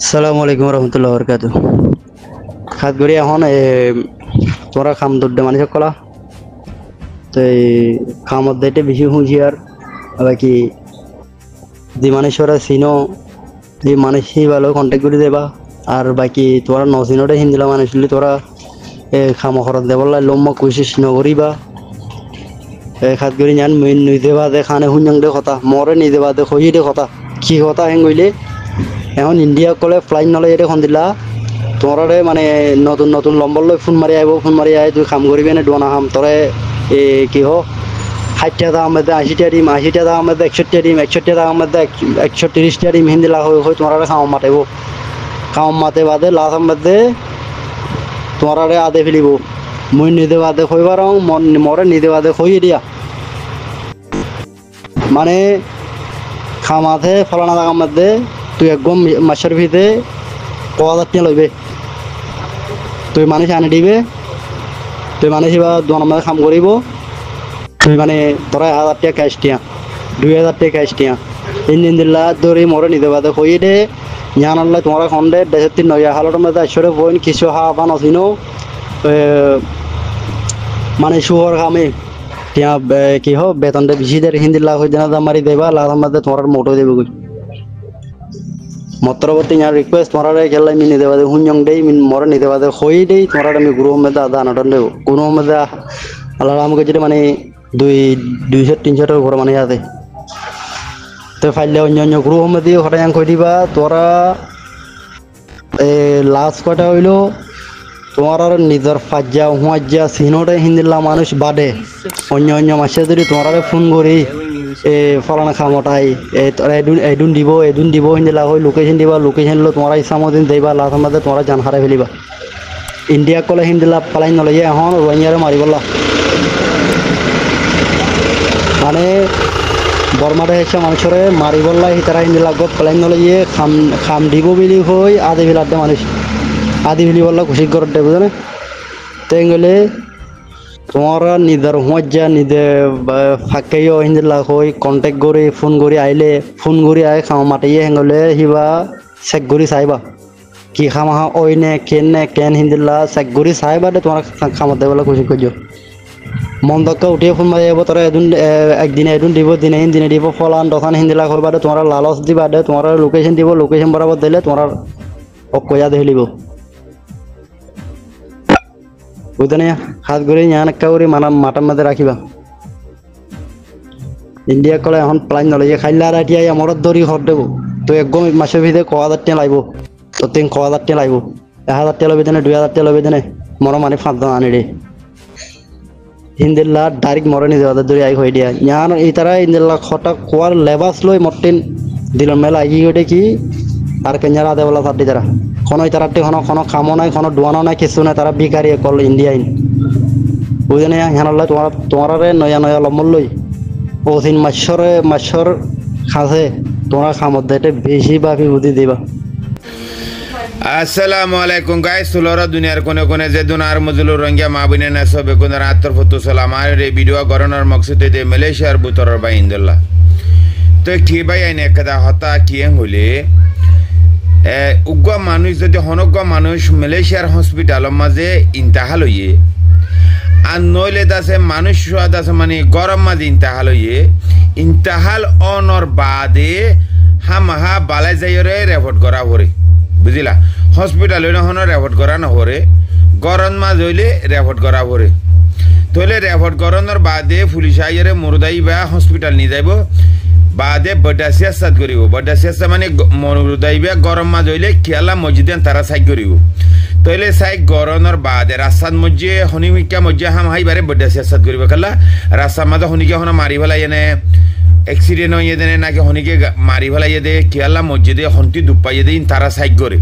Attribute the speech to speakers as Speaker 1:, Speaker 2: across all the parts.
Speaker 1: আসসালামু আলাইকুম রহমতুল্লাহ বরকাত খাত করি এখন তোরা খাম দৌড়ে মানুষ কলা তো এই খামত দেটে বেশি হুঁশিয়ার বাকি যে মানুষরা চিনো যে মানুষ সেই ভালো কন্ট্যাক্ট করে দেবা আর বাকি তোরা নচিনতে হিন্দিলা মানুষ তোরা খাম খরচ দেবলা লম্বা কোশিশ নকরিবা খাত করি জান নিতে বাদে খানে শুনজাং দে কথা মরে নিতে বাদে খই দে কথা কি কথা হেং গইলে এখন ইন্ডিয়া কলে ফ্লাইট নলে এটা খন দিলা তোমারে মানে নতুন নতুন নম্বর লৈ ফোন মারি আই তুই কাম করবি না ডোনা হাম তোরে কি হো 60 টাকা মধ্যে 80 টাকা ডিম 80 টাকা মধ্যে 61 টাকা ডিম 61 টাকা মধ্যে 130 টাকা ডিম হিন্দি লাগ হই তোমারে খাওয়া মাটাইব খাওয়া মাতে বাদে লাস্ট মধ্যে তোমারে আদে ফেলিব মই নিদে বাদে কইবার মন মরে নিদে বাদে কই দিয়া মানে খামাতে ফলানা জায়গা মধ্যে তুই একদম মাসের ভিতরে 1000 টাকা লইবে তুই মানুষ আনি দিবে তুই মানুষ এবার দোকানের কাম করিব তুই মানে ধরা 1000 টাকা ক্যাশ দিয়া 2000 টাকা ক্যাশ দিয়া ইঞ্জিন দিল্লা দৌড়ি মরে নিতে পারে কই দে জান আল্লাহ তোমার খন্ডে দেশের তিন নয়া হালর মধ্যে আসরে বইন কিছু হাবা নছিনো মানে শুহর কামে তিয়া কি হো বেতনটা বেশি দেয় হিন্দি লাখ হয়ে জানা মারি দেবা লাখ মধ্যে তোমার মোটো দেবে কই মতরবর্তী ইয়ার রিকোয়েস্ট তোমার খেলা আমি নিতে পারে হুঞ্জং দেই মরে নিতে পারে হই দেই তোমার আমি গুরু মধ্যে আধা আনাটন দেবো কোনো মধ্যে আল্লাহ আমাকে যেটা মানে 200-300 টাকার ঘর মানে আছে তো ফাইলে অন্য গুরু মধ্যে হঠাৎ কই দিবা তোরা লাস্ট কটা হইলো তোমার নিজের ফাজ্জা হুঁজা সিনোটা হিন্দিল্লা মানুষ বাদে অন্য মাসে যদি তোমার ফোন করি ফলানা খামটাই এদিন দিব হিন্দিলা হই লোকেশন দিবা লোকেশন লো তোমার ইচ্ছা মতো দিবা লাস্ট মধ্যে তোমার জান হারাই ফেলিবা ইন্ডিয়া কলে হিন্দিলা পালাই নলইয়ে এখন রোহিঙ্গারে মারিবলা মানে বর্মারে এসে মানুষরে মারিবলা তারা হিন্দিলা গত পালাই নলইয়ে খাম দিব বলি হই আধি ফেলাতে মানুষ আদি ফেলি বললা খুশি করে দেবে বুঝলে তাই গেলে তোমার নিজের হুঁজা নিজে ফাঁকাইও হিন্দিলা হই কন্টেক্ট করে ফোন করে আইলে ফোন করে আই খাওয়া মাটিয়ে হেঙ্গলে সিবা চেক করে চাইবা কি খামা ওই নে কেন হিন্দিলা চেক করে চাইবা দে তোমার খামত দেবলা খুশি করছো মন দক্কা উঠিয়ে ফোন মারি যাব তোরা একদিনে দিব দিনে দিব ফলান দোকান হিন্দিলা করবা দে তোমার লালচ দিবা দে তোমার লোকেশন দিব লোকেশন বরাবর দিলে তোমার অকয়া দেখিলিব বুঝতে হাত ঘুরে ইয়ান একটা করে মাটার মধ্যে রাখিবা ইন্ডিয়া কলে এখন প্লাইন নলইয়ে খাইলা আর এতিয়া আমার দৌড়ি ঘর দেবো তো একদম মাসের ভিতরে 1000 টাকা লাগবো তো 1000 টাকা লাগবো 1000 টাকা লবি দেনে 2000 টাকা লবি দেনে মর মানে 5 জন আনি রে হিন্দিল্লা ডাইরেক্ট মরে নিয়ে যাওয়া দৌড়ি আই হয়ে দিয়া ইয়ান এই তারা ইন্দিল্লা খটা কোয়ার লেবাস লই মর্টিন দিল মেলা আই ওটা কি আর কেঞ্জারা দেবলা সাথে তারা কোনো তারাতে কোনো কামও নাই কোনো দোয়ানো নাই কিছু নাই তারা বিকারি করলো ইন্ডিয়ান বুঝে না হ্যাঁ তোমার নয়া লম্বর লই ওদিন মাসর খাসে তোমার খামত দেয় বেশি বাপি বুদ্ধি দিবা
Speaker 2: আসসালামু আলাইকুম গাইস সুলরা দুনিয়ার কোনে কোনে যে দুনার মজলুর রঙ্গিয়া মাবিনে না সবে কোনার আত্তর ফতু সালাম আর এই ভিডিও গরনার মকসদে দে মালয়েশিয়ার বুতরর বাই ইন্দুল্লাহ তো কি ভাই আইনে একদা হতা কি হইলে উগ্র মানুষ যদি হনগ্র মানুষ মালয়েশিয়ার হসপিটালের মাঝে ইন্তাহাল হইয়ে আর নইলে দাসে মানুষ দাসে মানে গরম মাঝে ইন্তাহাল হইয়ে ইন্তাহাল অনর বাদে হামাহা বালাই যাইরে রেপোর্ট করা হরে বুঝিলা হসপিটাল হইলে হন রেপোর্ট করা না হরে গরম মাঝ হইলে রেপোর্ট করা হরে তাহলে রেপোর্ট করানোর বাদে পুলিশ আইরে মুরদাই বা হসপিটাল নিয়ে যাইব বাদে বড়া সিয়াসাত করিব বড়া সিয়াসা মানে মনুদাইবে গরম মাঝ হইলে খেলা মসজিদে তারা সাইক করিব তাইলে সাইক গরমের বাদে রাস্তার মধ্যে হনিমিকা মধ্যে হাম হাইবারে বড়া সিয়াসাত করিব খেলা রাস্তার মাঝে হনিকে হন মারি ফেলাই এনে এক্সিডেন্ট হয়ে দেনে নাকি হনিকে মারি ফেলাই দে খেলা মসজিদে হন্তি দুপাইয়ে দিন তারা সাইক করে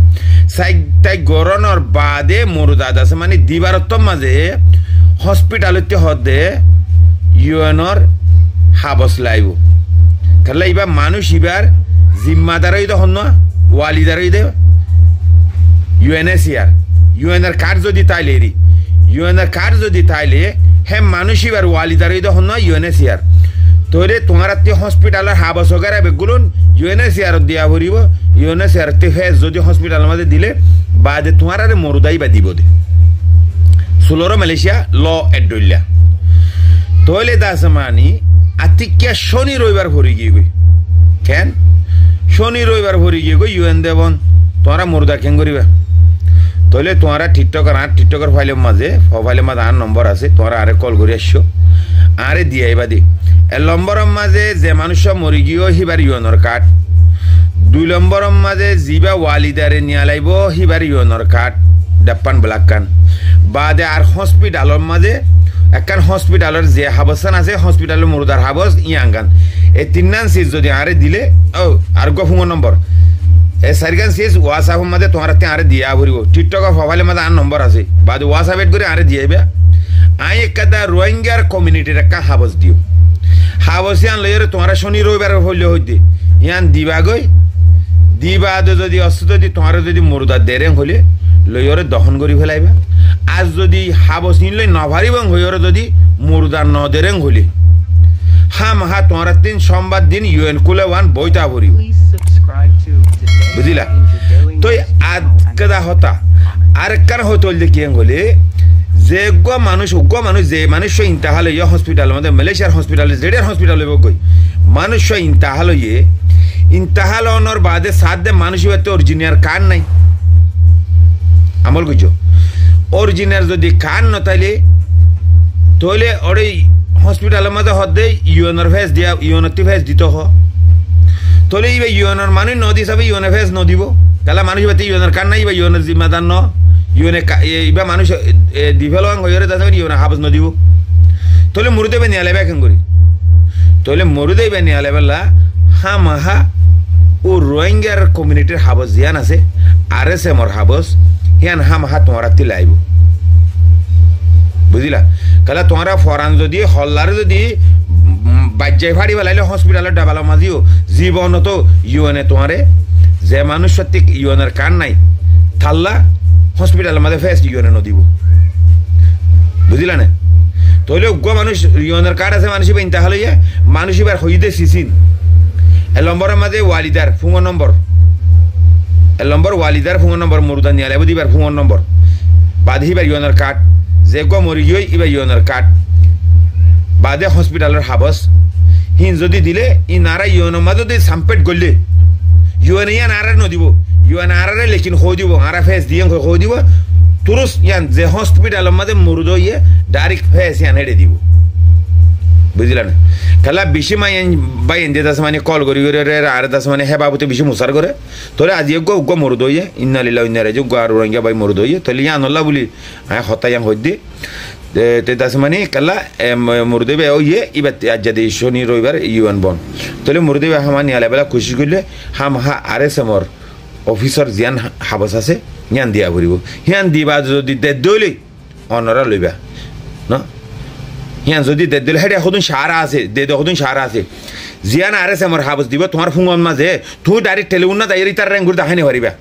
Speaker 2: সাইক তাই গরমের বাদে মরুদাদ আছে মানে দিবারত্ব মাঝে হসপিটালতে হদে ইউএনর হাবস লাইব খেলা এবার মানুষ এবার জিম্মাদারই তো হন ওয়ালিদারই দে ইউএনআর কার্ড যদি তাইলে ইউএনআর কার্ড যদি তাইলে হ্যাঁ মানুষ এবার ওয়ালিদারই তো হন ইউএনএসিআর তোরে তোমার হসপিটালের হাবস ওগারা বেগুলুন ইউএনএসিআর দিয়া ভরিব ইউনে সেরতে ফেস যদি হসপিটাল মাঝে দিলে বাদে তোমার আরে মরুদাই বা দিব দে সুলোরো মালয়েশিয়া ল এডইলা তোলে দাসমানি আতিকিয়া শনি রবিবার ভরি গিয়ে গই কেন শনি রবিবার ভরি গিয়ে গই ইউএন দেবন তোমরা মুর্দা কেন করিবা তোলে তোমরা টিকটকের ফাইলের মাঝে আর নম্বর আছে তোমরা আরে কল করে আসছো আরে দিয়ে আইবা দি এ নম্বরের মাঝে যে মানুষ মরি গিয়েও হিবার ইউএনর কার্ড 2 নম্বরের মাঝে জিবা ওয়ালিদারে নিয়ে লাইব হিবার ইউএনর কার্ড ডাপ্পান ব্ল্যাক কান বাদে আর হসপিটালের মাঝে একখান হসপিটালের যে হাবসান আছে হসপিটালের মুরদার হাবস ইয়াঙ্গান এই 3 নান সিজ যদি আরে দিলে ও আর গো ফোন নম্বর এই সারগান সিজ ওয়াটসঅ্যাপের মাঝে তোমরা তে আরে দিয়া ভরিব টিকটক প্রোফাইলের মাঝে আর নম্বর আছে বাদে ওয়াটসঅ্যাপ এড করে আরে দিয়েবে আই একদা রোহিঙ্গার কমিউনিটির একটা হাবস দিও হাবসিয়ান লইরে তোমরা শনি রবিবার হইলে হইতে ইয়ান দিবা গই দিবা যদি অস্ত যদি তোমরা যদি মুরদা দেরেং হলে লইরে দহন করি ফেলাইবা আজ যদি হাবস নিলে নভারিবং হইরে যদি মুরদা ন দেরেং হলে হামহা তোমরা 3 সোমবার দিন ইউএন কুলে ওয়ান বইতা ভরিব বুঝিলা তো আজ কদা হতা আর কার হতল যে কিং হলে যে গো মানুষ যে মানুষ ইন্তাহাল ইয়া হসপিটাল মধ্যে মালয়েশিয়ার হসপিটাল জেডার হসপিটাল হইব কই মানুষ ইন্তাহাল ইয়ে ইন্তাহাল অনর বাদে সাদে মানুষ হইতে অরিজিনাল কান নাই আমল কইছো অরিজিনাল যদি কান ন তাইলে তোলে ওরে হসপিটালের মধ্যে হদে ইউএনর ফেস দিয়া ইউএনটি ফেস দিত হ তোলে ইবে ইউএনর মানুষ নদি সবে ইউএন ফেস ন দিব কালা মানুষ হইতে ইউএনর কান নাই ইবে ইউএনর জিম্মাদার ন ইউএন ইবা মানুষ ডিভেলপ হইরে দাসে ইউএন হাবস ন দিব তোলে মুরুদে বে নিয়ালে বেকেন করি তোলে মুরুদে বে নিয়ালে বেলা হামাহা ও রোহিঙ্গার কমিউনিটির হাবস জিয়ান আছে আরএসএমর হাবস হিয়ান হামাহা তোমরা তি লাইব বুঝিলা কালা তোমরা ফরান যদি হল্লারে যদি বাজ্যাই ফাড়ি বেলাইলে হসপিটালের ডাবালা মাঝিও জীবন তো ইউএনএ তোমারে যে মানুষ সত্যি ইউএনের কান নাই থাল্লা হসপিটালের মাঝে ফেস ইউএনএ ন দিব বুঝিলা না তাহলে উগ্র মানুষ ইউএনের কার্ড আছে মানুষ ইবা ইন্তাহাল হইয়া মানুষ এবার হইদে সিসিন এ নম্বরের মাঝে ওয়ালিদার ফোন নম্বর এ নম্বর ওয়ালিদার ফোন নম্বর মুরুদা নিয়ে আলাইব দিবার ফোন নম্বর বাদে ইবার ইউএনের কার্ড যে গো মরি গই ইবা ইউএনের কার্ড বাদে হসপিটালের হাবস হিন যদি দিলে ই নারা ইউএনের মাঝে যদি সাম্পেট গলে ইউএন ইয়ান আরে ন দিব ইউএন আরে লেকিন হই দিব আরা ফেস দিয়ে হই দিব তুরুস ইয়ান যে হসপিটালের মাঝে মুরুদ ইয়ে ডাইরেক্ট ফেস ইয়ান হেডে দিব বুঝলা না খেলা বেশি মাই বাই এনদে দাস মানে কল করি আর দাস মানে হে বাবুতে বেশি মুসার করে তোরে আজি গো মরুদ ইয়ে ইন্না লিল্লাহি ওয়া ইন্না ইলাইহি রাজিউন আর রোহিঙ্গা বাই মরুদ ইয়ে তাহলে ইয়ান আল্লাহ বলি হতা ইয়ান হই দি তে দাস মানে খেলা মুরুদে বে ইয়ে ইবাত আজদি শনি রবিবার ইউএন বন তাহলে মুরুদে বে হামানি আলা বেলা খুশি করলে হামহা আরএসএমর অফিসার জিয়ান হাবস আছে ইয়ান দিয়া ভরিব হিয়ান দিবা যদি দে দইলে অনরা লইবা না হিয়ান যদি দে দিলে হেডে হদুন সারা আছে দে হদুন সারা আছে জিয়ান আরএসএমর হাবস দিব তোমার ফোন মাঝে তুই ডাইরেক্ট টেলিফোন না যাইরি তার রেঙ্গুর দেখানি পারিবা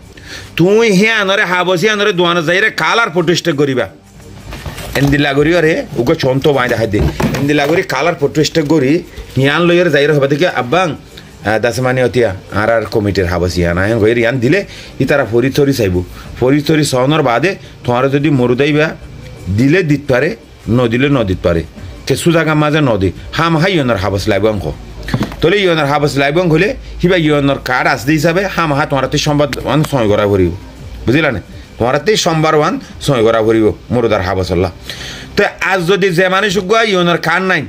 Speaker 2: তুই হিয়ানরে হাবস হিয়ানরে দোয়ানো যাইরে কালার প্রোটেস্ট করিবা এন্দিলা গরি রে উগো চন্ত বাই দেখা দে এন্দিলা গরি কালার প্রোটেস্ট করি হিয়ান লইরে যাইরে হবা থেকে আব্বাং দাসমানি অতিয়া আর কমিটির হাবস ইয়ান আয়ন গইর ইয়ান দিলে ই তারা ফরিথরি চাইব ফরিথরি সহনর বাদে তোমার যদি মরুদাইবা দিলে দিত পারে ন দিলে ন দিত পারে কেসু জায়গা মাঝে নদী হাম হাই ইয়নের হাবস লাইব অঙ্ক তোলে ইয়নের হাবস লাইব অঙ্ক হলে হিবা ইয়নের কার্ড আসতে হিসাবে হাম হা তোমারতে সম্বাদ ওয়ান সয় করা ভরিব বুঝলা না তোমারতে সোমবার ওয়ান সয় করা ভরিব মরুদার হাবসল্লা তো আজ যদি যে মানুষ গুয়া ইয়নের কার্ড নাই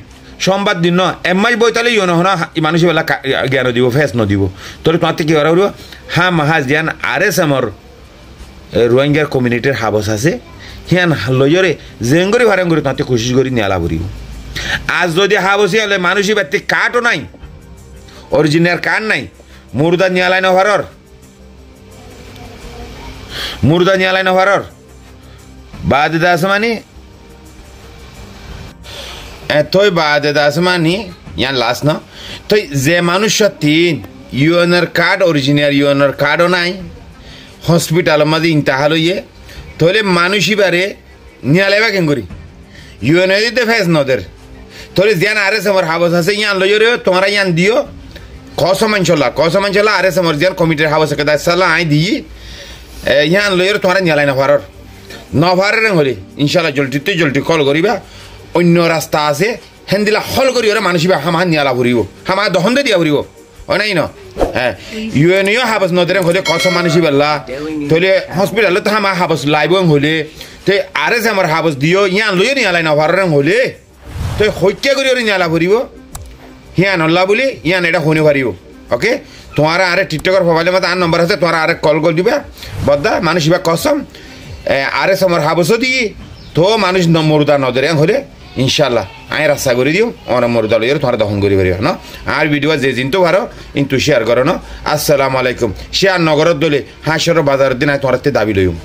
Speaker 2: সোমবার দিন ন এমাই বই তাহলে ইয়ন হনা মানুষ বেলা জ্ঞান দিব ফেস ন দিব তোলে তোমার কি করা ভরিব হাম হাজ জ্ঞান আরএসএমর রোহিঙ্গার কমিউনিটির হাবস আছে হিয়ান লইরে জেঙ্গরি ভারেঙ্গরি তোমাতে কোশিশ করি নিয়ালা ভরিব আজ যদি হাবসি হলে মানুষই ব্যক্তি কাঠও নাই অরিজিনাল কাঠ নাই মুর্দা নিয়ালাই নভারর মুর্দা নিয়ালাই নভারর বাদ দাসমানি এতই বাদ দাসমানি ইয়ান লাস না তো যে মানুষ তিন ইউএনআর কার্ড অরিজিনাল ইউএনআর কার্ডও নাই হসপিটালের মাঝে ইন্তাহাল হইয়ে তাহলে মানুষই বারে নিয়ালাইবা কেন করি ইউএনএ দিতে ফেস নদের তোরে জিয়ান আরএসএমর হাবস আছে ইয়ান লইরে তোমরা ইয়ান দিও কসমাঞ্চলা আরে সমরজিয়ার কমিটির হাউসে কেদা সালা আই দি ইয়ান লয়ের তোমার নিয়ালাই নভারের হলে ইনশাল্লাহ জলটি কল করিবা অন্য রাস্তা আছে হেন্দিলা হল করি ওরা মানুষ হামা নিয়ালা ভরিব হামা দহন দিয়া ভরিব হয় নাই ন হ্যাঁ ইউএনইও হাবস নদরে হলে কস মানুষ বেলা তাহলে হসপিটালে তো হামা হাবস লাইব হলে তো আরে যে আমার হাবস দিও ইয়ান লইও নিয়ালাই নভারের হলে তো হত্যা করি ওরা নিয়ালা ভরিব হিয়ান অল্লা বলি ইয়ান এটা শুনে পারিব ওকে তোমার আরে টিকটকের মোবাইলের মধ্যে আর নম্বর আছে তোমার আরে কল করে দিবা বদ্দা মানুষ কসম আরে সমর হাবসও দিই তো মানুষ মরুদা নদরে হলে ইনশাল্লাহ আই রাস্তা করে দিও আমার মরুদা লইয়ের তোমার দহন করি পারিব না আর ভিডিও যে জিনতো পারো কিন্তু শেয়ার করো না আসসালামু আলাইকুম শেয়ার নগরত দলে হাঁসের বাজারের দিন তোমার দাবি লইম